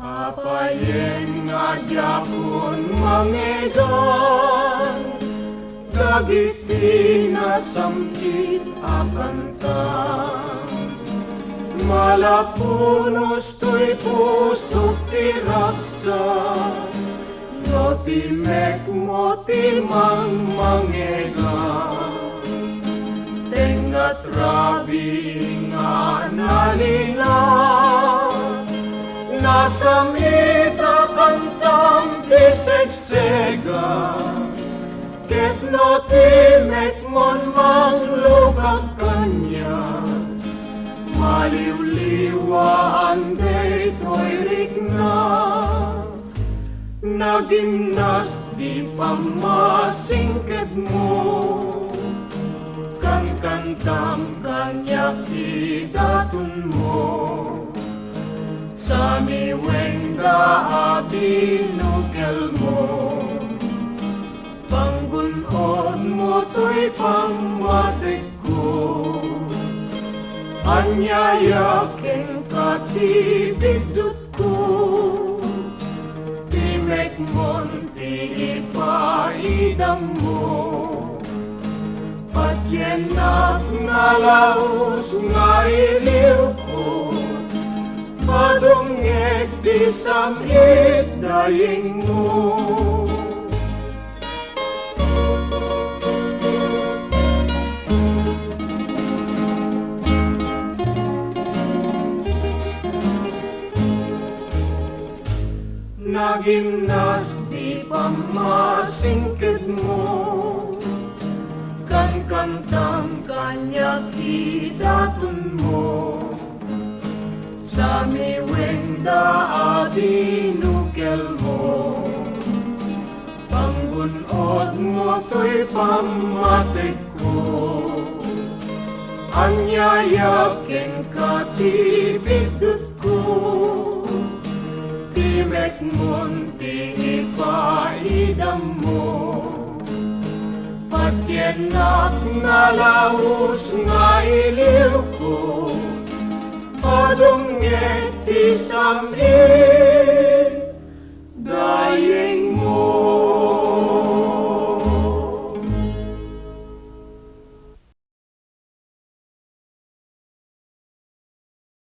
Apayen nga Diyakon mangedan, dagiti nasamkit akantang. Malapunos to'y pusok ti raksa, no timek mo ti mangmangedan. Tengat rabi nga nalina, nasamita kantang ti segsega, ket no timek mon manglugag kanya, maliwliwaan day to'y rikna, nagimnas di pamasingked mo, kan kantang kanyak idatun mo. Sami wengda abinukel mo, panggunod mo to'y pangmatik ko, anyayaking katibigdut ko, timek mon ti ipaidam mo, patyenak nalaus nga iliw ko, padungeg di samit dayeng mo. Nagimnas di pamasingked mo, kan kantang kanyak idatun mo, sami wengda abinukel mo, panggunod mo to'y pamatik ko, anyayaking katibigdut ko, timek mon ti ipaidam mo, patyenak nalaus nga iliw ko, padungeg ti samit